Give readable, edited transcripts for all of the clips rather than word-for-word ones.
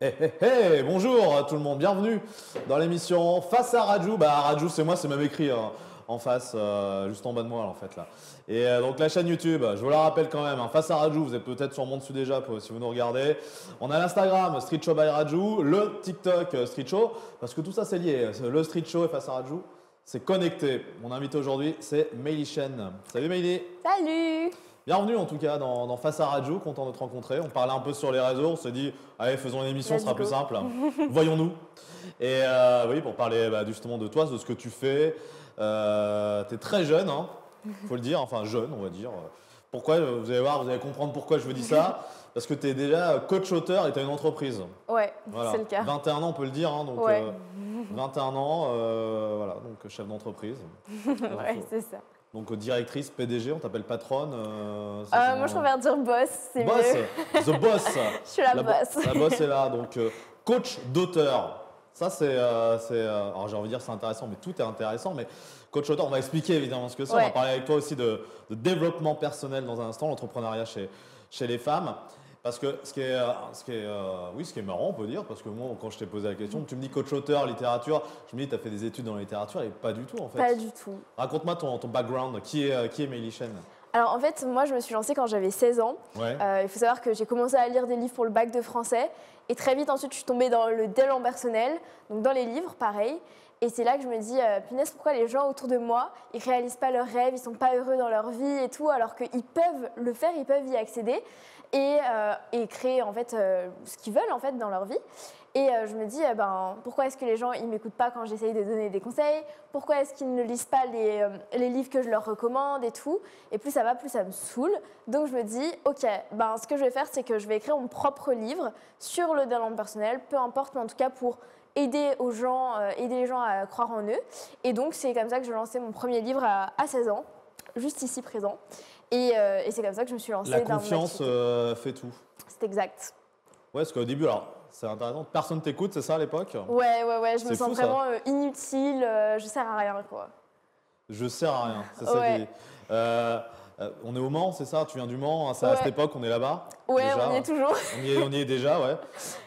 Bonjour tout le monde, bienvenue dans l'émission Face à Rajou. Rajou c'est moi, c'est même écrit en face, juste en bas de moi en fait là. Et donc la chaîne YouTube, je vous la rappelle quand même, Face à Rajou, vous êtes peut-être sûrement dessus déjà si vous nous regardez. On a l'Instagram Street Show by Rajou, le TikTok Street Show, parce que tout ça c'est lié, le Street Show et Face à Rajou, c'est connecté. Mon invité aujourd'hui c'est Meili Chen. Salut Meili. Salut. Bienvenue en tout cas dans Face à Rajou, content de te rencontrer. On parlait un peu sur les réseaux, on s'est dit, allez faisons une émission, ce sera plus simple. Voyons-nous. Et oui, pour parler justement de toi, de ce que tu fais. Tu es très jeune, hein, faut le dire, enfin jeune on va dire. Pourquoi, vous allez voir, vous allez comprendre pourquoi je vous dis ça. Parce que tu es déjà coach auteur et tu as une entreprise. Ouais, voilà. C'est le cas. 21 ans on peut le dire, hein, donc ouais. 21 ans, voilà, donc chef d'entreprise. Ouais, c'est ça. Donc directrice, PDG, on t'appelle patronne. Moi je préfère dire boss, c'est boss, mieux. The boss. Je suis la boss. La boss est là, donc coach d'auteur. Ça c'est, alors j'ai envie de dire c'est intéressant, mais tout est intéressant. Mais coach d'auteur, on va expliquer évidemment ce que c'est. Ouais. On va parler avec toi aussi de développement personnel dans un instant, l'entrepreneuriat chez les femmes. Parce que ce qui est marrant, on peut dire, parce que moi, quand je t'ai posé la question, tu me dis coach auteur, littérature, je me dis, tu as fait des études dans la littérature et pas du tout en fait. Pas du tout. Raconte-moi ton background, qui est Meili Chen? Alors en fait, moi je me suis lancée quand j'avais 16 ans. Ouais. Il faut savoir que j'ai commencé à lire des livres pour le bac de français et très vite ensuite je suis tombée dans le développement personnel, donc dans les livres, pareil. Et c'est là que je me dis, punaise, pourquoi les gens autour de moi, ils réalisent pas leurs rêves, ils sont pas heureux dans leur vie et tout, alors qu'ils peuvent le faire, ils peuvent y accéder et créer en fait ce qu'ils veulent en fait dans leur vie. Et je me dis, pourquoi est-ce que les gens ils m'écoutent pas quand j'essaye de donner des conseils? Pourquoi est-ce qu'ils ne lisent pas les livres que je leur recommande et tout? Et plus ça va, plus ça me saoule. Donc je me dis, ok, ce que je vais faire, c'est que je vais écrire mon propre livre sur le développement personnel, peu importe, mais en tout cas pour aider les gens à croire en eux. Et donc c'est comme ça que je lançais mon premier livre à 16 ans, juste ici présent. Et c'est comme ça que je me suis lancée. La confiance fait tout. C'est exact. Ouais, parce qu'au début, alors c'est intéressant, personne t'écoute, c'est ça à l'époque? Ouais, je me sens vraiment inutile, je sers à rien quoi. Je sers à rien, c'est ça qui est. On est au Mans, c'est ça? Tu viens du Mans, à cette époque, on est là-bas? Ouais, déjà, on y est toujours. On y est déjà, ouais.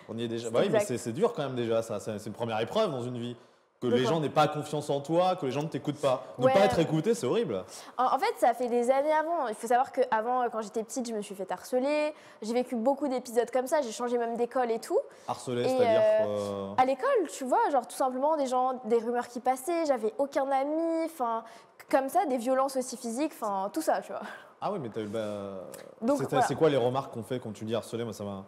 On y est déjà. Oui, mais c'est dur quand même déjà, ça. C'est une première épreuve dans une vie. Que les gens n'aient pas confiance en toi, que les gens ne t'écoutent pas. Ne pas être écouté, c'est horrible. En fait, ça fait des années avant. Il faut savoir qu'avant, quand j'étais petite, je me suis fait harceler. J'ai vécu beaucoup d'épisodes comme ça. J'ai changé même d'école et tout. Harceler, c'est-à-dire à l'école, tu vois, genre tout simplement des rumeurs qui passaient. J'avais aucun ami. Enfin, comme ça, des violences aussi physiques. Enfin, tout ça, tu vois. Ah oui, mais t'as eu. C'est quoi les remarques qu'on fait quand tu dis harceler? Moi, ça m'a.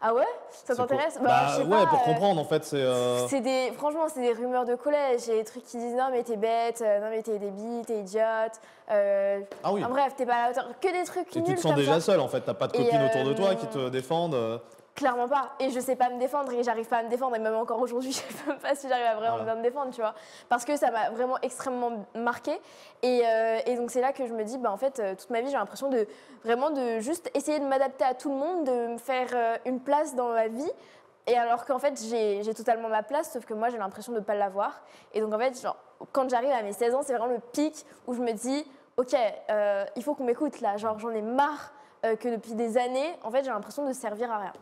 Ah ouais? Ça t'intéresse? Je sais pas, pour comprendre en fait, franchement, c'est des rumeurs de collège. Il y a des trucs qui disent non mais t'es bête, non mais t'es débile, t'es idiote. Ah oui. Bref, t'es pas à la hauteur. Que des trucs nuls. Et tu te sens déjà seule en fait, t'as pas de copines autour de toi qui te défendent. Clairement pas. Et je sais pas me défendre et j'arrive pas à me défendre. Et même encore aujourd'hui, je sais même pas si j'arrive à vraiment bien me défendre, tu vois. Parce que ça m'a vraiment extrêmement marqué. Et donc c'est là que je me dis, en fait, toute ma vie, j'ai l'impression de juste essayer de m'adapter à tout le monde, de me faire une place dans ma vie. Et alors qu'en fait, j'ai totalement ma place, sauf que moi, j'ai l'impression de ne pas l'avoir. Et donc en fait, quand j'arrive à mes 16 ans, c'est vraiment le pic où je me dis, ok, il faut qu'on m'écoute là. Genre, j'en ai marre. Que depuis des années, en fait, j'ai l'impression de servir à rien.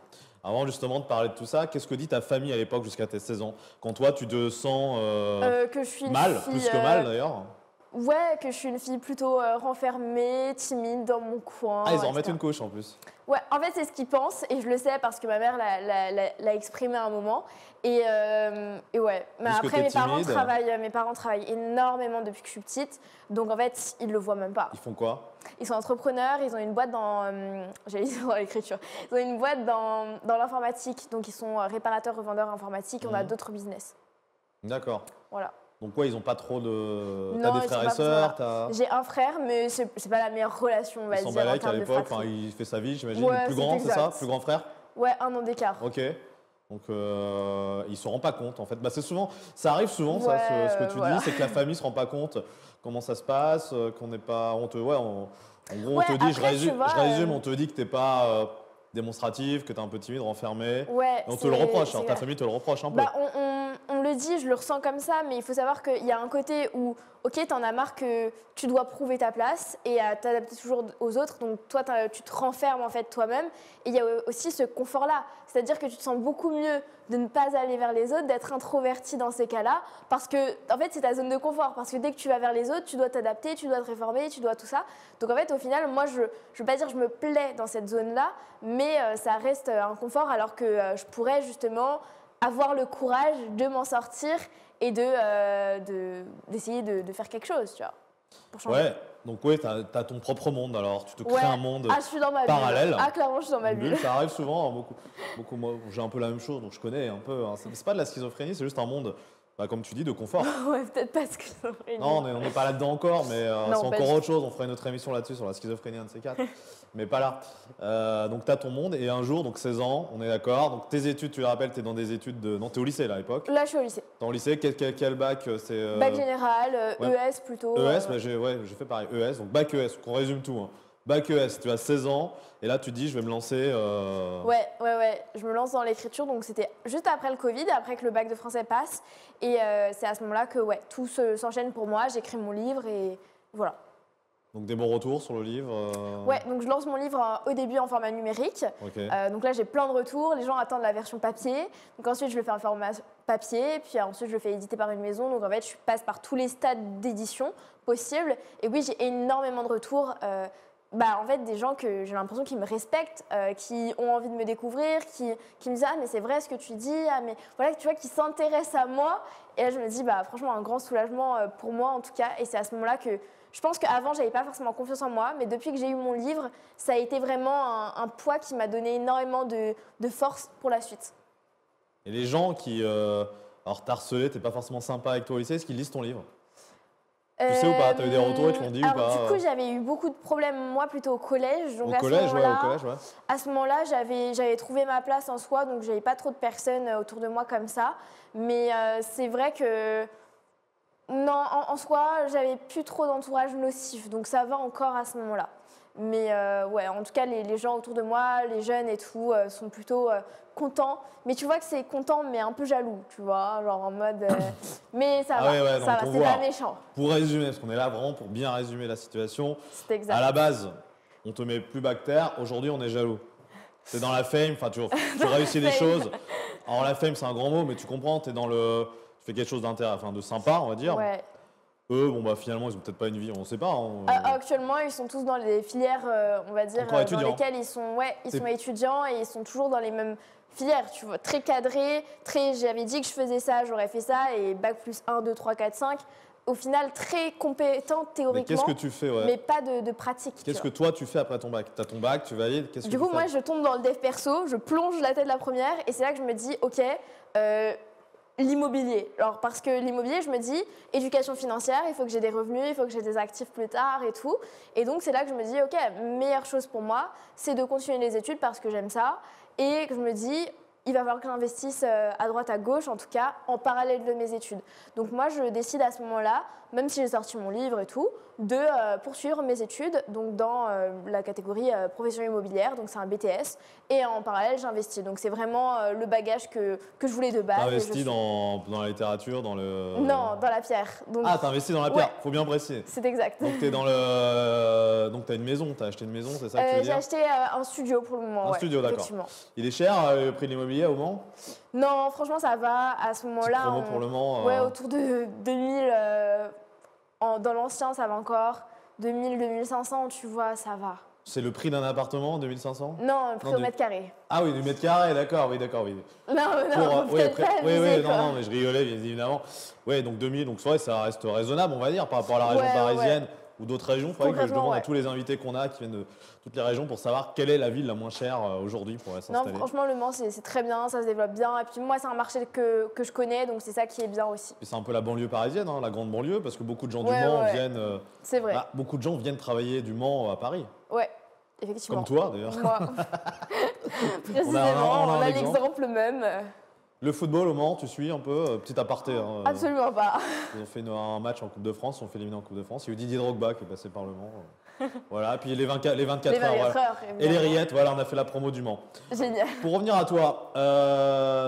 Avant justement de parler de tout ça, qu'est-ce que dit ta famille à l'époque jusqu'à tes 16 ans? Quand toi, tu te sens que je suis une mal, fille, plus que mal d'ailleurs? Ouais, que je suis une fille plutôt renfermée, timide, dans mon coin. Ah, ils en remettent une couche en plus. Ouais, en fait, c'est ce qu'ils pensent et je le sais parce que ma mère l'a exprimé à un moment. Et ouais, mais après, mes parents travaillent énormément depuis que je suis petite. Donc, en fait, ils le voient même pas. Ils font quoi? Ils sont entrepreneurs, ils ont une boîte j'allais dire dans l'écriture. Ils ont une boîte dans l'informatique. Donc, ils sont réparateurs, revendeurs informatiques. On a d'autres business. D'accord. Voilà. Donc ouais, ils n'ont pas trop de... T'as des frères et sœurs? J'ai un frère, mais c'est pas la meilleure relation, on va dire, en termes de fratrie. Il fait sa vie, j'imagine. Ouais, le plus grand, c'est ça? Plus grand frère? Ouais, 1 an d'écart. Ok. Donc ils ne se rendent pas compte en fait. C'est souvent, ça arrive souvent, ça, ce que tu dis, c'est que la famille ne se rend pas compte comment ça se passe, qu'on n'est pas... en gros, on te dit, je résume, on te dit que tu n'es pas... démonstratif, que tu es un peu timide, renfermé. Ouais, on te le reproche, ta famille te le reproche un peu. On me le dit, je le ressens comme ça, mais il faut savoir qu'il y a un côté où, ok, t'en as marre que tu dois prouver ta place et à t'adapter toujours aux autres, donc toi, tu te renfermes en fait toi-même. Et il y a aussi ce confort-là, c'est-à-dire que tu te sens beaucoup mieux de ne pas aller vers les autres, d'être introverti dans ces cas-là, parce que, en fait, c'est ta zone de confort, parce que dès que tu vas vers les autres, tu dois t'adapter, tu dois te réformer, tu dois tout ça. Donc en fait, au final, moi, je ne veux pas dire que je me plais dans cette zone-là, mais ça reste un confort, alors que je pourrais justement avoir le courage de m'en sortir et d'essayer de faire quelque chose, tu vois, pour changer. Ouais, donc oui, tu as ton propre monde, alors tu te crées un monde je suis dans ma parallèle. Bulle. Ah, clairement, je suis dans ma bulle. Ça arrive souvent, hein, beaucoup moi, j'ai un peu la même chose, donc je connais un peu. Hein. C'est pas de la schizophrénie, c'est juste un monde, comme tu dis, de confort. Ouais, peut-être pas schizophrénie. Non, on n'est pas là-dedans encore, mais Non, c'est encore autre chose. On fera une autre émission là-dessus sur la schizophrénie, un de ces quatre. Mais pas là. Donc, tu as ton monde et un jour, donc 16 ans, on est d'accord. Donc, tes études, tu le rappelles, tu es dans des études de. Non, tu es au lycée là à l'époque. Là, je suis au lycée. Tu es au lycée, quel bac c'est Bac général, ouais. ES plutôt. ES, j'ai fait pareil. ES, donc bac ES, qu'on résume tout. Hein. Bac ES, tu as 16 ans et là, tu te dis, je vais me lancer. Ouais. Je me lance dans l'écriture. Donc, c'était juste après le Covid, après que le bac de français passe. Et c'est à ce moment-là que tout s'enchaîne pour moi. J'écris mon livre et voilà. Donc des bons retours sur le livre Ouais, donc je lance mon livre au début en format numérique. Okay. Donc là, j'ai plein de retours. Les gens attendent la version papier. Donc ensuite, je le fais en format papier. Puis ensuite, je le fais éditer par une maison. Donc en fait, je passe par tous les stades d'édition possibles. Et oui, j'ai énormément de retours. En fait, des gens que j'ai l'impression qu'ils me respectent, qui ont envie de me découvrir, qui me disent « Ah, mais c'est vrai ce que tu dis. Ah, mais voilà, tu vois, qui s'intéressent à moi. » Et là, je me dis, franchement, un grand soulagement pour moi, en tout cas. Et c'est à ce moment-là que je pense qu'avant, je n'avais pas forcément confiance en moi. Mais depuis que j'ai eu mon livre, ça a été vraiment un poids qui m'a donné énormément de force pour la suite. Et les gens qui t'harcelaient, t'es pas forcément sympa avec toi au lycée, est-ce qu'ils lisent ton livre? Tu sais ou pas? Tu as eu des retours, ils te l'ont dit ou pas? Du coup, j'avais eu beaucoup de problèmes, moi, plutôt au collège. Donc au collège, ouais. À ce moment-là, j'avais trouvé ma place en soi, donc j'avais pas trop de personnes autour de moi comme ça. Mais c'est vrai que, non, en soi, j'avais plus trop d'entourage nocif, donc ça va encore à ce moment-là. Mais en tout cas, les gens autour de moi, les jeunes et tout, sont plutôt contents. Mais tu vois que c'est content, mais un peu jaloux, tu vois, genre en mode. Mais ça va, ça va, c'est pas méchant. Pour résumer, parce qu'on est là vraiment pour bien résumer la situation. C'est exact. À la base, on te met plus bactère, aujourd'hui on est jaloux. C'est dans la fame, tu réussis des choses. Alors la fame, c'est un grand mot, mais tu comprends, tu fais quelque chose de sympa, on va dire. Ouais. Eux, finalement, ils ont peut-être pas une vie, on ne sait pas. Actuellement, ils sont tous dans les filières, on va dire, dans lesquelles ils sont étudiants et ils sont toujours dans les mêmes filières, tu vois, très cadrés, j'avais dit que je faisais ça, j'aurais fait ça, et bac plus 1, 2, 3, 4, 5. Au final, très compétent théoriquement, mais qu'est-ce que tu fais, mais pas de pratique. Qu'est-ce que toi, tu fais après ton bac? Tu as ton bac, tu valides, qu'est-ce que tu fais? Du coup, moi, je tombe dans le dev perso, je plonge la tête la première, et c'est là que je me dis, ok, l'immobilier. Alors, parce que l'immobilier, je me dis, éducation financière, il faut que j'ai des revenus, il faut que j'ai des actifs plus tard et tout. Et donc, c'est là que je me dis, ok, meilleure chose pour moi, c'est de continuer les études parce que j'aime ça. Et que je me dis, il va falloir que j'investisse à droite, à gauche, en tout cas, en parallèle de mes études. Donc moi, je décide à ce moment-là, même si j'ai sorti mon livre et tout, de poursuivre mes études donc dans la catégorie profession immobilière, donc c'est un BTS, et en parallèle, j'investis. Donc c'est vraiment le bagage que je voulais de base. T'investis dans la littérature, dans le... Non, dans la pierre. Donc... Ah, t'investis dans la pierre, ouais. Faut bien préciser. C'est exact. Donc t'es dans le... Donc t'as une maison, t'as acheté une maison, c'est ça que tu veux dire? J'ai acheté un studio pour le moment. Un studio, d'accord. Il est cher le prix de l'immobilier au Mans? Non, franchement, ça va. À ce moment-là, promo pour le Mans, ouais, autour de 2000... dans l'ancien, ça va encore. 2000, 2500, tu vois, ça va. C'est le prix d'un appartement, 2500? Non, le prix au mètre carré. Ah oui, du mètre carré, d'accord, oui. Non, mais je rigolais, bien évidemment. Oui, donc 2000, donc ça reste raisonnable, on va dire, par rapport à la région parisienne ou d'autres régions. Il faudrait que je demande à tous les invités qu'on a qui viennent de toutes les régions pour savoir quelle est la ville la moins chère aujourd'hui pour s'installer. Non, franchement, le Mans, c'est très bien, ça se développe bien. Et puis moi, c'est un marché que je connais, donc c'est ça qui est bien aussi. Et c'est un peu la banlieue parisienne, la grande banlieue, parce que beaucoup de gens du Mans viennent... c'est vrai. Beaucoup de gens viennent travailler du Mans à Paris. Ouais, effectivement. Comme toi, d'ailleurs. Moi. Précisément, on a l'exemple même. Le football au Mans, tu suis un peu? Petit aparté. Absolument pas. Ils ont fait un match en Coupe de France, ils ont fait éliminer en Coupe de France. Il y a eu Didier Drogba qui est passé par le Mans. Voilà, puis les 24 Les 24 heures. Voilà. heures. Et les évidemment. rillettes, voilà, on a fait la promo du Mans. Génial. Pour revenir à toi,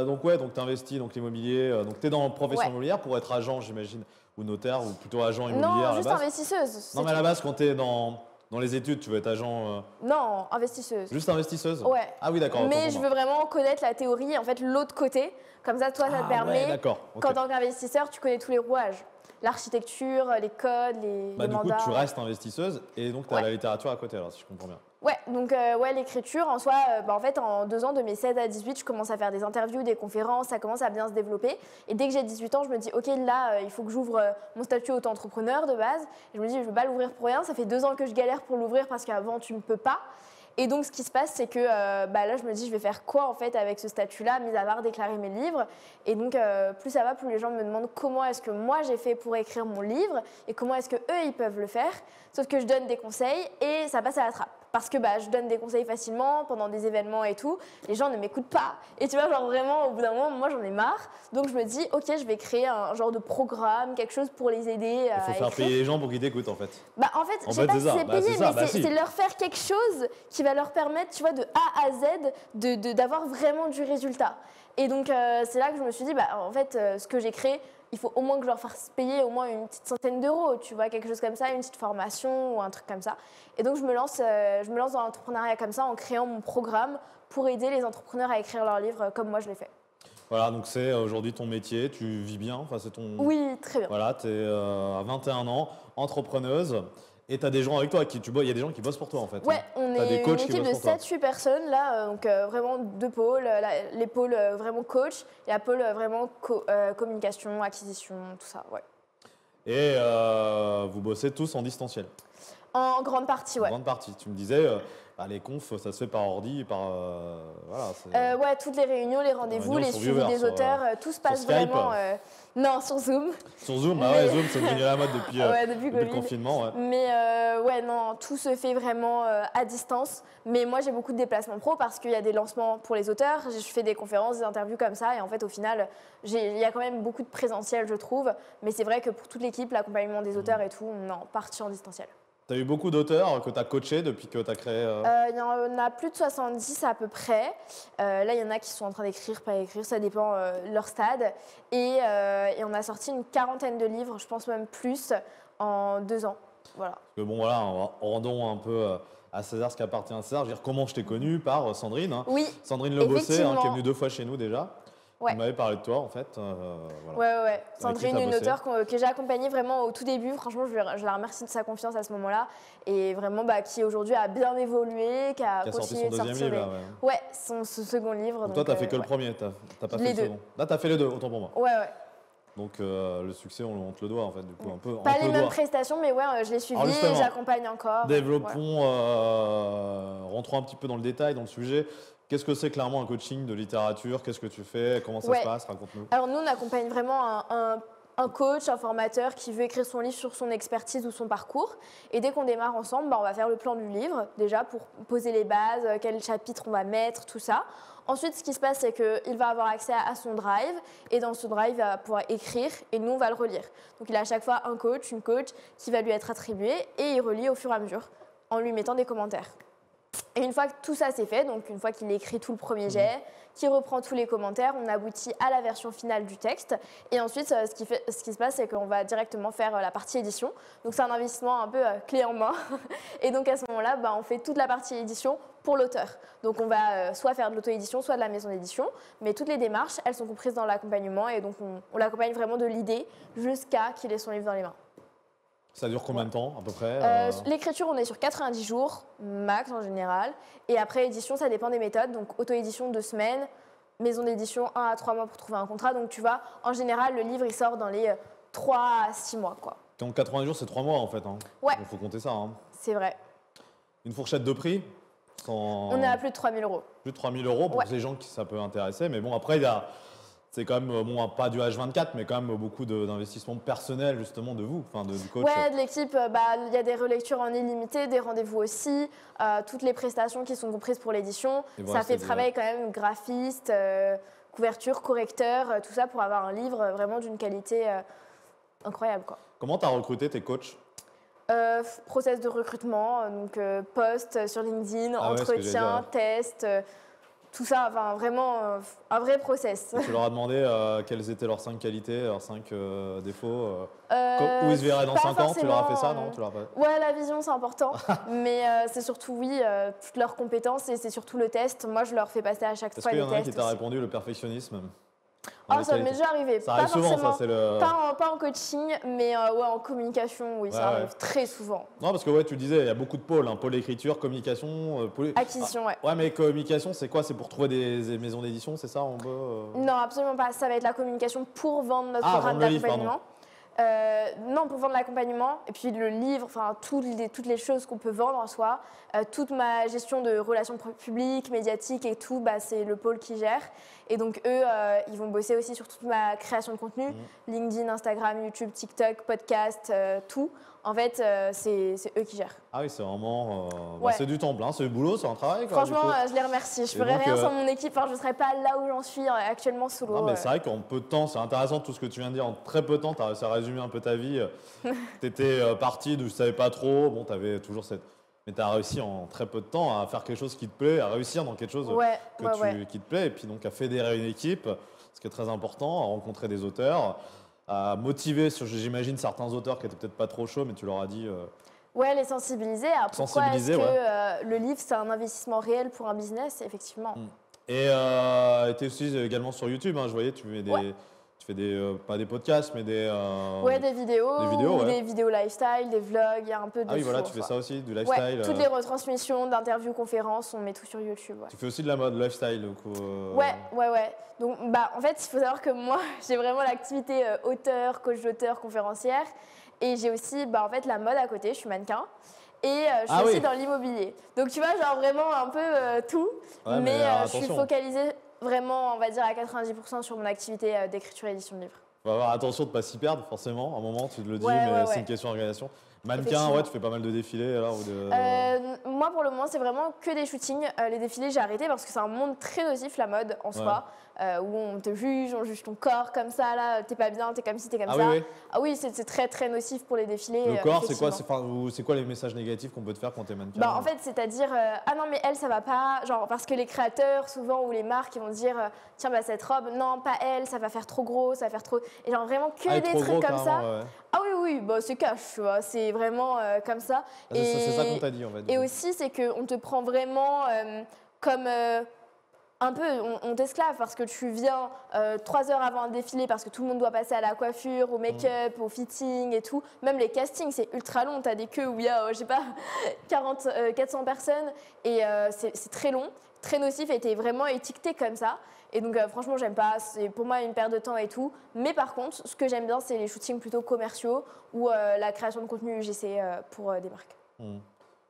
donc tu investis donc l'immobilier, donc tu es dans la profession immobilière pour être agent, j'imagine, ou notaire, ou plutôt agent immobilier Non, à la juste base. investisseuse. Non, mais à la base, quand tu es dans les études, tu veux être agent. Non, investisseuse. Juste investisseuse. Ouais. Ah oui, d'accord. Mais je veux vraiment connaître la théorie, en fait, l'autre côté. Comme ça, toi, ça te permet, d'accord. Ok. qu'en tant qu'investisseur, tu connais tous les rouages. L'architecture, les codes, les Du mandats. coup, tu restes investisseuse et donc tu as la littérature à côté, alors si je comprends bien. Ouais, donc l'écriture, en soi, en fait, en 2 ans, de mes 16 à 18, je commence à faire des interviews, des conférences, ça commence à bien se développer. Et dès que j'ai 18 ans, je me dis, ok, là, il faut que j'ouvre mon statut auto-entrepreneur de base. Et je me dis, je ne vais pas l'ouvrir pour rien. Ça fait 2 ans que je galère pour l'ouvrir parce qu'avant, tu ne peux pas. Et donc, ce qui se passe, c'est que là, je me dis, je vais faire quoi en fait avec ce statut-là, mis à part déclarer mes livres. Et donc, plus ça va, plus les gens me demandent comment est-ce que moi j'ai fait pour écrire mon livre et comment est-ce que eux ils peuvent le faire. Sauf que je donne des conseils et ça passe à la trappe. Parce que je donne des conseils facilement pendant des événements et tout. Les gens ne m'écoutent pas. Et tu vois, genre vraiment, au bout d'un moment, moi j'en ai marre. Donc je me dis, ok, je vais créer un genre de programme, quelque chose pour les aider à Il faut faire écrire. payer les gens pour qu'ils t'écoutent en fait. En fait, je sais pas si c'est payé, mais c'est leur faire quelque chose qui va leur permettre, tu vois, de A à Z, d'avoir vraiment du résultat. Et donc, c'est là que je me suis dit, en fait, ce que j'ai créé, il faut au moins que je leur fasse payer au moins une petite centaine d'euros, tu vois, quelque chose comme ça, une petite formation ou un truc comme ça. Et donc, je me lance dans l'entrepreneuriat comme ça en créant mon programme pour aider les entrepreneurs à écrire leurs livres comme moi je l'ai fait. Voilà, donc c'est aujourd'hui ton métier, tu vis bien, enfin c'est ton... Oui, très bien. Voilà, tu es à 21 ans, entrepreneuse, et tu as des gens avec toi, il y a des gens qui bossent pour toi en fait. Ouais, on T'as des est une coachs qui équipe de bossent pour toi. 7-8 personnes là, donc vraiment 2 pôles, les pôles vraiment coach et la pôle vraiment communication, acquisition, tout ça, ouais. Et vous bossez tous en distanciel. En grande partie, ouais. En grande partie. Tu me disais, les confs, ça se fait par ordi, par... voilà, ouais, toutes les réunions, les rendez-vous, les suivis des auteurs, tout se passe Skype. vraiment... non, sur Zoom. Sur Zoom, ouais, Zoom, c'est devenu la mode depuis, depuis le Covid. confinement. Ouais. Mais ouais, non, tout se fait vraiment à distance. Mais moi, j'ai beaucoup de déplacements pro parce qu'il y a des lancements pour les auteurs. Je fais des conférences, des interviews comme ça. Et en fait, au final, il y a quand même beaucoup de présentiel, je trouve. Mais c'est vrai que pour toute l'équipe, l'accompagnement des auteurs et tout, on est en partie en distanciel. Tu as eu beaucoup d'auteurs que tu as coachés depuis que tu as créé Il y en a plus de 70 à peu près. Là, il y en a qui sont en train d'écrire, pas écrire, ça dépend de leur stade. Et on a sorti une 40aine de livres, je pense même plus, en 2 ans. Voilà. Parce que bon, voilà, rendons un peu à César ce qui appartient à César. Je veux dire, comment je t'ai connu par Sandrine. Hein. Oui, Sandrine Le Bossé, qui est effectivement. venue 2 fois chez nous déjà. Ouais. Qui m'avait parlé de toi, en fait. Voilà. Ouais. Sandrine, t'as une bossé. auteure que j'ai accompagnée vraiment au tout début. Franchement, je la remercie de sa confiance à ce moment-là. Et vraiment, qui aujourd'hui a bien évolué, qui a sorti continué son de deuxième sortir. livre, là, Ouais, son second livre. Donc toi, tu n'as fait que le premier, tu n'as pas fait le second. Là, tu as fait les deux, autant pour moi. Ouais. Donc le succès, on te le doit, en fait, du coup, un peu. Pas les mêmes prestations, mais ouais, je l'ai suivi et j'accompagne encore. Développons, rentrons un petit peu dans le détail, dans le sujet. Qu'est-ce que c'est clairement un coaching de littérature? Qu'est-ce que tu fais? Comment ça se passe? Raconte-nous. Alors nous, on accompagne vraiment un coach, un formateur qui veut écrire son livre sur son expertise ou son parcours. Et dès qu'on démarre ensemble, on va faire le plan du livre, déjà pour poser les bases, quel chapitre on va mettre, tout ça. Ensuite, ce qui se passe, c'est qu'il va avoir accès à son drive. Et dans ce drive, il va pouvoir écrire et nous, on va le relire. Donc il a à chaque fois un coach, une coach qui va lui être attribuée et il relit au fur et à mesure en lui mettant des commentaires. Et une fois que tout ça c'est fait, donc une fois qu'il écrit tout le premier jet, qu'il reprend tous les commentaires, on aboutit à la version finale du texte. Et ensuite, ce qui se passe, c'est qu'on va directement faire la partie édition. Donc c'est un investissement un peu clé en main. Et donc à ce moment-là, on fait toute la partie édition pour l'auteur. Donc on va soit faire de l'auto-édition, soit de la maison d'édition. Mais toutes les démarches, elles sont comprises dans l'accompagnement. Et donc on l'accompagne vraiment de l'idée jusqu'à qu'il ait son livre dans les mains. Ça dure combien de temps, à peu près L'écriture, on est sur 90 jours, max en général. Et après, édition, ça dépend des méthodes. Donc, auto-édition, 2 semaines. Maison d'édition, 1 à 3 mois pour trouver un contrat. Donc, tu vois, en général, le livre, il sort dans les 3 à 6 mois, quoi. Donc, 90 jours, c'est 3 mois, en fait. Hein. Ouais. Il faut compter ça. Hein. C'est vrai. Une fourchette de prix On est à plus de 3 000 €. Plus de 3 000 € pour les gens qui ça peut intéresser. Mais bon, après, c'est quand même, pas du H24, mais quand même beaucoup d'investissements personnels, justement, de vous, du coach. Ouais, de l'équipe, il y a des relectures en illimité, des rendez-vous aussi, toutes les prestations qui sont comprises pour l'édition. Ça fait travailler quand même graphiste, couverture, correcteur, tout ça pour avoir un livre vraiment d'une qualité incroyable, quoi. Comment tu as recruté tes coachs? Process de recrutement, donc post sur LinkedIn, Ah ouais, ce que j'allais entretien, dire. test, tout ça, enfin vraiment un vrai process. Tu leur as demandé quelles étaient leurs 5 qualités, leurs 5 défauts. Où ils se verraient dans Pas 5 ans, tu leur as fait forcément, ça, non? Tu leur as pas... Ouais, la vision c'est important, mais c'est surtout oui, toutes leurs compétences et c'est surtout le test. Moi, je leur fais passer à chaque Est-ce fois qu'il y les en a un qui tests t'a aussi. répondu le perfectionnisme? Ah, ça m'est déjà arrivé. Ça Pas arrive souvent, forcément, ça, c'est le... pas en coaching, mais ouais, en communication, oui, Ouais, ça ouais. arrive très souvent. Non, parce que ouais, tu disais, il y a beaucoup de pôles, hein, pôle écriture, communication, pôle... Acquisition, ouais. Ouais, mais communication, c'est quoi? C'est pour trouver des maisons d'édition, c'est ça, on peut... Non, absolument pas. Ça va être la communication pour vendre notre Ah, programme vendre le livre, d'accompagnement. Non, pour vendre l'accompagnement. Et puis le livre, enfin toutes les choses qu'on peut vendre en soi. Toute ma gestion de relations publiques, médiatiques et tout, bah, c'est le pôle qui gère. Et donc eux, ils vont bosser aussi sur toute ma création de contenu. LinkedIn, Instagram, YouTube, TikTok, podcast, tout. En fait, c'est eux qui gèrent. Ah oui, c'est vraiment... Ouais. c'est du temps plein, c'est du boulot, c'est un travail, quoi, Franchement, du coup. je les remercie. Je Et ferais donc, rien sans mon équipe. Enfin, je ne serais pas là où j'en suis actuellement solo. Non, mais c'est vrai qu'en peu de temps, c'est intéressant tout ce que tu viens de dire. En très peu de temps, tu as réussi à résumer un peu ta vie. Tu étais parti d'où je ne savais pas trop. Bon, tu avais toujours cette. Mais tu as réussi en très peu de temps à faire quelque chose qui te plaît, à réussir dans quelque chose Ouais, qui te plaît. Et puis donc à fédérer une équipe, ce qui est très important, à rencontrer des auteurs, à motiver, j'imagine, certains auteurs qui n'étaient peut-être pas trop chauds, mais tu leur as dit. Ouais, les sensibiliser à pourquoi est-ce Sensibiliser, que le livre, c'est un investissement réel pour un business, effectivement. Et tu es aussi également sur YouTube, hein, je voyais, tu fais pas des podcasts, mais des. Ouais, des vidéos, ou ouais. des vidéos lifestyle, des vlogs, il y a un peu de Ah oui, tout, voilà, en tu fais soi. ça aussi, du Ouais, lifestyle. toutes les retransmissions d'interviews, conférences, on met tout sur YouTube. Ouais. Tu fais aussi de la mode lifestyle, du coup. Ouais. Donc, bah, en fait, il faut savoir que moi, j'ai vraiment l'activité auteur, coach d'auteur, conférencière. Et j'ai aussi, bah, en fait, la mode à côté, je suis mannequin. Et je suis aussi dans l'immobilier. Donc, tu vois, genre vraiment un peu tout. Ouais, mais je suis attention. focalisée vraiment, on va dire, à 90% sur mon activité d'écriture et édition de livres. Faut avoir attention de ne pas s'y perdre, forcément. À un moment, tu te le dis, Ouais, mais ouais, c'est ouais. une question d'organisation. Mannequin, Effectivement. ouais, tu fais pas mal de défilés alors ou de... Moi, pour le moment, c'est vraiment que des shootings. Les défilés, j'ai arrêté parce que c'est un monde très nocif, la mode, en soi, où on te juge, on juge ton corps comme ça, là, t'es pas bien, t'es comme ci, t'es comme ça. Oui. Ah oui, c'est très, très nocif pour les défilés. Le corps, c'est quoi, effectivement. c'est quoi les messages négatifs qu'on peut te faire quand t'es mannequin? Bah, en fait, c'est-à-dire, ah non, mais elle, ça va pas. Genre, parce que les créateurs, souvent, ou les marques, ils vont dire, tiens, bah, cette robe, non, pas elle, ça va faire trop gros, ça va faire trop. Et genre, vraiment que des trop trucs gros, comme ça. ouais. Ah oui, bah, c'est cash, tu vois, c'est vraiment comme ça. C'est ça qu'on t'a dit, en fait. Et aussi, c'est qu'on te prend vraiment comme un peu, on t'esclave parce que tu viens 3 heures avant un défilé parce que tout le monde doit passer à la coiffure, au make-up, au fitting et tout. Même les castings, c'est ultra long. Tu as des queues où il y a, je sais pas, 400 personnes et c'est très long, très nocif et tu es vraiment étiqueté comme ça. Et donc, franchement, j'aime pas. C'est pour moi une perte de temps et tout. Mais par contre, ce que j'aime bien, c'est les shootings plutôt commerciaux ou la création de contenu UGC pour des marques.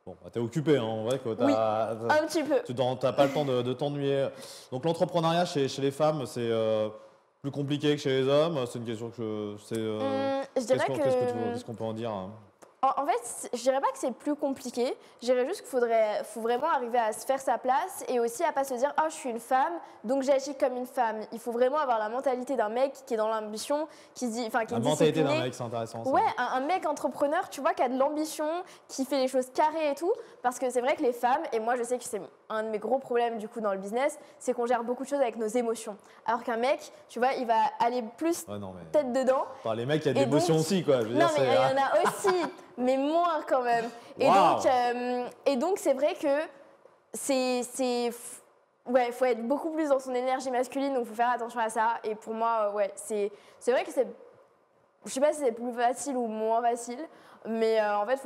Bon, bah, t'es occupé, hein, en vrai. Oui, un petit peu. Tu n'as pas le temps de t'ennuyer. Donc, l'entrepreneuriat chez les femmes, c'est plus compliqué que chez les hommes. C'est une question que je dirais qu'est-ce qu'on peut en dire? En fait, je dirais pas que c'est plus compliqué. Je dirais juste qu'il faut vraiment arriver à se faire sa place et aussi à pas se dire « Ah, je suis une femme, donc j'agis comme une femme ». Il faut vraiment avoir la mentalité d'un mec qui est dans l'ambition, qui se dit, enfin, qui est La mentalité discipliné. d'un mec, c'est intéressant. Ça. Ouais, un mec entrepreneur, tu vois, qui a de l'ambition, qui fait les choses carrées et tout. Parce que c'est vrai que les femmes, et moi je sais que c'est un de mes gros problèmes du coup dans le business, c'est qu'on gère beaucoup de choses avec nos émotions. Alors qu'un mec, tu vois, il va aller plus tête dedans. Enfin, les mecs, il y a des émotions aussi, quoi. Je veux dire, mais il y en a aussi, mais moins quand même. Et donc c'est vrai que ouais, faut être beaucoup plus dans son énergie masculine, donc faut faire attention à ça. Et pour moi, ouais, c'est vrai que je sais pas si c'est plus facile ou moins facile, mais en fait,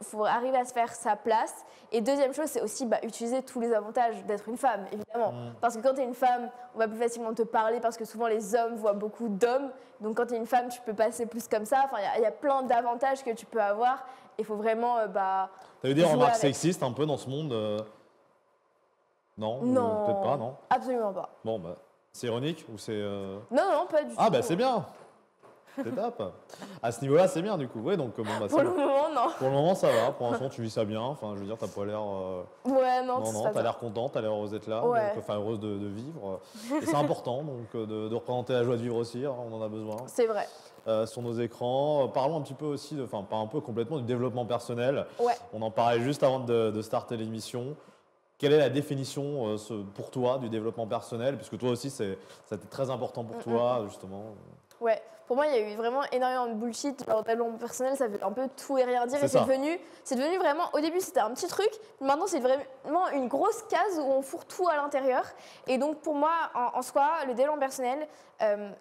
faut arriver à se faire sa place. Et deuxième chose, c'est aussi utiliser tous les avantages d'être une femme, évidemment. Parce que quand tu es une femme, on va plus facilement te parler parce que souvent les hommes voient beaucoup d'hommes. Donc quand tu es une femme, tu peux passer plus comme ça. Enfin, il y a plein d'avantages que tu peux avoir. Il faut vraiment T'as eu des remarques sexistes un peu dans ce monde Non, peut-être pas, non. Absolument pas. Bon, c'est ironique ou c'est Non, pas du tout. Ah, bah c'est bien. C'est top. À ce niveau-là, c'est bien du coup. Ouais, donc bon, bah, Pour le moment, non. pour le moment, ça va. Pour l'instant, tu vis ça bien. Enfin, je veux dire, t'as pas l'air. Ouais, non, Non, non, t'as l'air contente, t'as l'air heureuse d'être là, Ouais. donc, enfin heureuse de vivre. Et c'est important donc de représenter la joie de vivre aussi, hein, on en a besoin. C'est vrai. Sur nos écrans, parlons un petit peu aussi, enfin pas un peu complètement, du développement personnel. Ouais. On en parlait juste avant de starter l'émission. Quelle est la définition pour toi du développement personnel? Puisque toi aussi, ça a été très important pour toi, justement. Ouais, pour moi, il y a eu vraiment énormément de bullshit. Genre, développement personnel, ça veut un peu tout et rien dire. C'est Et ça. c'est devenu vraiment, au début, c'était un petit truc. Maintenant, c'est vraiment une grosse case où on fourre tout à l'intérieur. Et donc, pour moi, en soi, le développement personnel,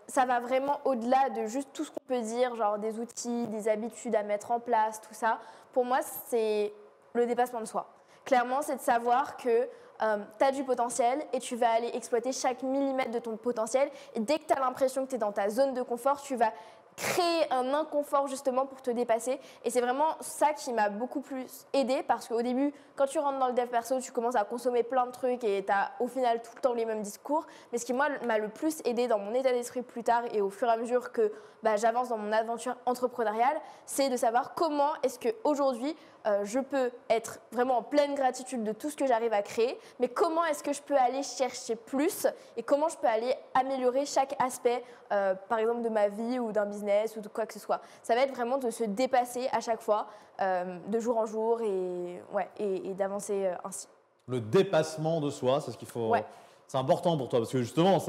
ça va vraiment au-delà de juste tout ce qu'on peut dire, genre des outils, des habitudes à mettre en place, tout ça. Pour moi, c'est le dépassement de soi. Clairement, c'est de savoir que tu as du potentiel et tu vas aller exploiter chaque millimètre de ton potentiel. Et dès que tu as l'impression que tu es dans ta zone de confort, tu vas créer un inconfort justement pour te dépasser. Et c'est vraiment ça qui m'a beaucoup plus aidée parce qu'au début, quand tu rentres dans le dev perso, tu commences à consommer plein de trucs et tu as au final tout le temps les mêmes discours. Mais ce qui moi m'a le plus aidée dans mon état d'esprit plus tard et au fur et à mesure que j'avance dans mon aventure entrepreneuriale, c'est de savoir comment est-ce qu'aujourd'hui je peux être vraiment en pleine gratitude de tout ce que j'arrive à créer, mais comment est-ce que je peux aller chercher plus et comment je peux aller améliorer chaque aspect, par exemple de ma vie ou d'un business ou de quoi que ce soit. Ça va être vraiment de se dépasser à chaque fois, de jour en jour et d'avancer ainsi. Le dépassement de soi, c'est ce qu'il faut. Ouais. C'est important pour toi parce que justement,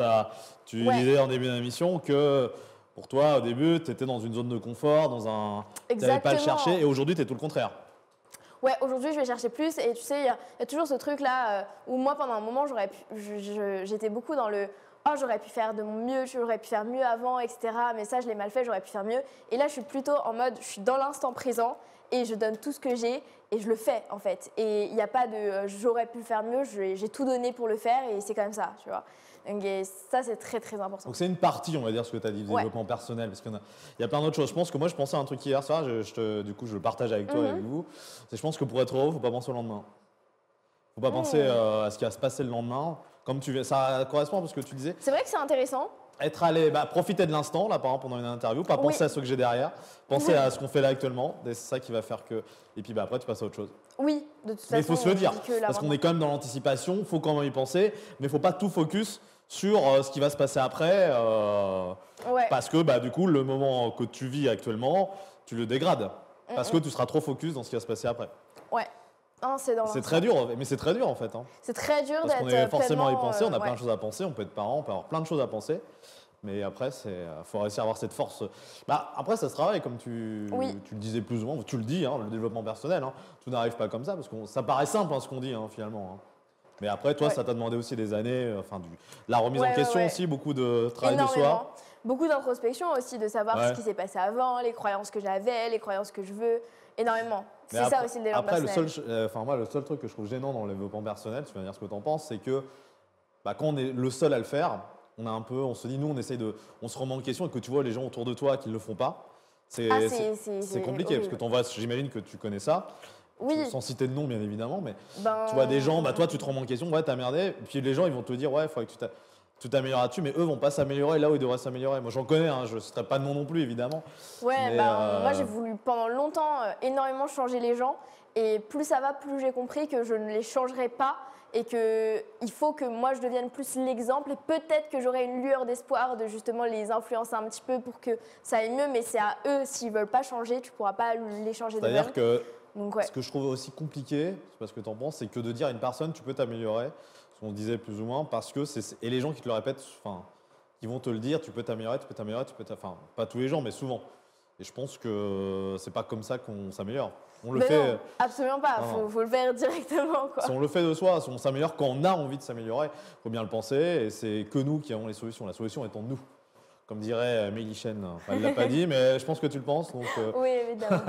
tu Ouais. disais en début d'émission que pour toi, au début, tu étais dans une zone de confort, tu n'allais pas le Exactement. chercher et aujourd'hui, tu es tout le contraire. Ouais, aujourd'hui, je vais chercher plus. Et tu sais, il y a toujours ce truc-là où moi, pendant un moment, j'étais beaucoup dans le « Oh, j'aurais pu faire de mon mieux, j'aurais pu faire mieux avant, etc. Mais ça, je l'ai mal fait, j'aurais pu faire mieux. » Et là, je suis plutôt en mode « Je suis dans l'instant présent et je donne tout ce que j'ai et je le fais, en fait. » Et il n'y a pas de « J'aurais pu faire mieux, j'ai tout donné pour le faire et c'est comme ça, tu vois. » Donc, et ça, c'est très, très important. Donc c'est une partie, on va dire, ce que tu as dit, du développement personnel, parce qu'il y a plein d'autres choses. Je pense que moi, je pensais à un truc hier soir, du coup, je le partage avec toi et avec vous. Je pense que pour être heureux, il ne faut pas penser au lendemain. Il ne faut pas penser à ce qui va se passer le lendemain. Comme ça correspond à ce que tu disais. C'est vrai que c'est intéressant. Être allé, profiter de l'instant, là, par exemple, pendant une interview, pas penser à ce que j'ai derrière, penser à ce qu'on fait là actuellement, et c'est ça qui va faire que. Et puis après, tu passes à autre chose. Oui, de toute façon. Mais il faut se le dire, on dit que parce qu'on est quand même dans l'anticipation, il faut quand même y penser, mais il ne faut pas tout focus sur ce qui va se passer après, parce que du coup, le moment que tu vis actuellement, tu le dégrades, parce que tu seras trop focus dans ce qui va se passer après. Ouais. Non, c'est très dur, mais c'est très dur en fait. Hein. C'est très dur parce d'être qu'on est forcément à y penser, on a ouais. plein de choses à penser, on peut être parent, on peut avoir plein de choses à penser. Mais après, faut réussir à avoir cette force. Après, ça se travaille, comme tu le disais plus ou moins, tu le dis, hein, le développement personnel. Hein, tout n'arrive pas comme ça, parce que ça paraît simple ce qu'on dit finalement. Hein. Mais après, toi, ça t'a demandé aussi des années, la remise en question aussi, beaucoup de travail de soi. Beaucoup d'introspection aussi, de savoir ce qui s'est passé avant, les croyances que j'avais, les croyances que je veux, énormément. C'est ça aussi le développement personnel. Moi, le seul truc que je trouve gênant dans le développement personnel, tu vas me dire ce que tu en penses, c'est que quand on est le seul à le faire, on se dit, nous, on se remet en question et que tu vois les gens autour de toi qui ne le font pas. C'est compliqué, parce que j'imagine que tu connais ça. Oui. Sans citer de nom, bien évidemment, mais tu vois des gens, toi, tu te remets en question, ouais, t'as merdé, puis les gens, ils vont te dire, ouais, il faudrait que tu t'améliores là-dessus, mais eux vont pas s'améliorer là où ils devraient s'améliorer. Moi, j'en connais, je ne citerai pas de nom non plus, évidemment. Ouais, mais, moi, j'ai voulu pendant longtemps énormément changer les gens, et plus ça va, plus j'ai compris que je ne les changerai pas, et qu'il faut que moi, je devienne plus l'exemple, et peut-être que j'aurai une lueur d'espoir de justement les influencer un petit peu pour que ça aille mieux, mais c'est à eux, s'ils veulent pas changer, tu pourras pas les changer d'eux-mêmes. C'est-à-dire que Donc, ce que je trouve aussi compliqué, c'est parce que tu en penses, c'est que de dire à une personne, tu peux t'améliorer, ce qu'on disait plus ou moins, parce que et les gens qui te le répètent, qui vont te le dire, tu peux t'améliorer, pas tous les gens, mais souvent. Et je pense que c'est pas comme ça qu'on s'améliore. On le fait. Non, absolument pas. Faut le faire directement, quoi. Si on le fait de soi, on s'améliore quand on a envie de s'améliorer. Il faut bien le penser, et c'est que nous qui avons les solutions. La solution est en nous. Comme dirait Mélie Chen. Elle ne l'a pas dit, mais je pense que tu le penses. Donc, oui, évidemment.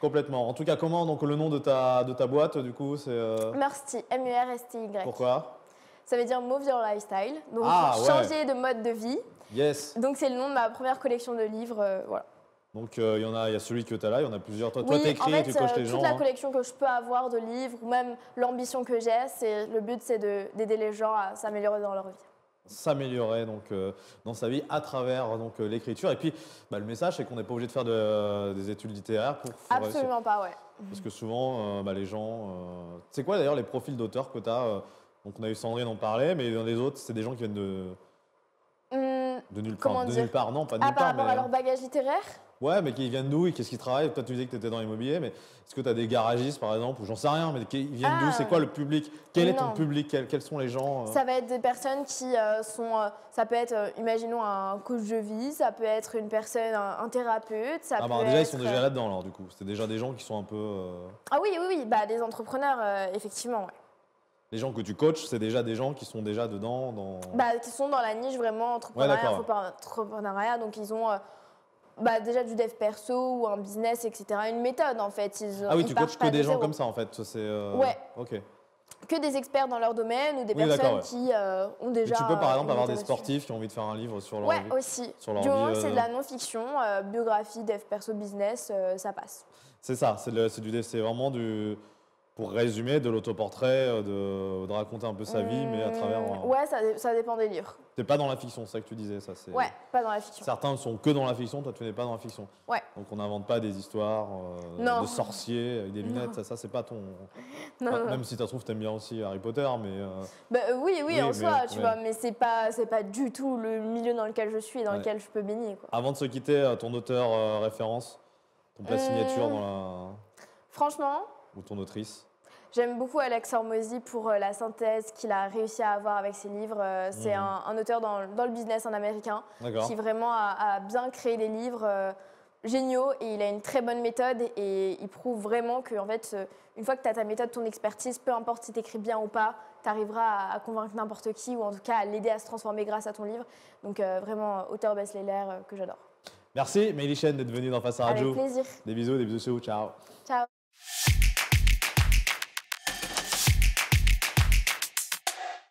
Complètement. En tout cas, comment donc, le nom de ta boîte, du coup, c'est… Mursti, M-U-R-S-T-Y. Pourquoi? Ça veut dire Move Your Lifestyle. Donc, changer de mode de vie. Yes. Donc, c'est le nom de ma première collection de livres. Voilà. Donc, il y a celui que tu as là, il y en a plusieurs. Toi, oui, tu écris et tu coaches les gens. Toute la collection que je peux avoir de livres, ou même l'ambition que j'ai, le but, c'est d'aider les gens à s'améliorer dans leur vie. s'améliorer dans sa vie à travers l'écriture. Et puis, le message, c'est qu'on n'est pas obligé de faire des études littéraires pour réussir. Absolument pas, ouais. Parce que souvent, les gens... c'est quoi d'ailleurs les profils d'auteurs que tu as donc on a eu Sandrine en parler, mais dans les autres, c'est des gens qui viennent de nulle part. Comment De dire nulle part, non, pas de Ah, nulle par part. rapport Mais, à leur bagage littéraire? ouais, mais qui viennent d'où et qu'est-ce qu'ils travaillent? Toi, tu disais que tu étais dans l'immobilier, mais est-ce que tu as des garagistes, par exemple, ou j'en sais rien, mais qui viennent d'où? C'est quoi le public? Quel est ton Non. public? Quels sont les gens Ça va être des personnes qui sont... ça peut être, imaginons, un coach de vie, ça peut être une personne, un thérapeute, ça Ah peut bah déjà, ils être... sont déjà là-dedans, alors, du coup. C'est déjà des gens qui sont un peu... Ah oui, oui, oui, bah, des entrepreneurs, effectivement, ouais. Les gens que tu coaches, c'est déjà des gens qui sont déjà dedans, Bah, qui sont dans la niche vraiment entrepreneuriat, d'accord, entrepreneuriat, donc ils ont déjà du dev perso ou un business, etc. Une méthode, en fait. Ah oui, ils tu partent coaches pas que de des gens zéro. comme ça, en fait. Ouais. Ok. Que des experts dans leur domaine ou des Oui, d'accord, personnes ouais. qui ont déjà... Et tu peux, par exemple, une avoir des méthode sportifs qui ont envie de faire un livre sur leur Ouais, vie. aussi. sur leur Du moment vie, que c'est de la non-fiction, biographie, dev perso, business, ça passe. C'est ça, c'est vraiment pour résumer, de l'autoportrait, de raconter un peu sa vie, mais à travers... Ouais, ça dépend des livres. T'es pas dans la fiction, c'est ça que tu disais, ça. Ouais, pas dans la fiction. Certains ne sont que dans la fiction, toi tu n'es pas dans la fiction. Ouais. Donc on n'invente pas des histoires Non. de sorciers avec des lunettes, ça c'est pas ton... Non, Enfin, non. même si tu trouves t'aimes bien aussi Harry Potter, mais... Bah, oui, Oui, en mais- soi, tu ouais. vois, mais c'est pas du tout le milieu dans lequel je suis et dans Ouais. lequel je peux baigner, quoi. Avant de se quitter, ton auteur référence, ton plat signature Franchement, ou ton autrice. j'aime beaucoup Alex Hormozy pour la synthèse qu'il a réussi à avoir avec ses livres. C'est un auteur dans le business en américain D'accord. qui vraiment a bien créé des livres géniaux et il a une très bonne méthode et il prouve vraiment que en fait, une fois que tu as ta méthode, ton expertise, peu importe si tu écris bien ou pas, tu arriveras à convaincre n'importe qui ou en tout cas à l'aider à se transformer grâce à ton livre. Donc vraiment, auteur best-seller que j'adore. Merci Mélie Chen d'être venue dans Face à Radio. Avec plaisir. Des bisous, ciao. Ciao.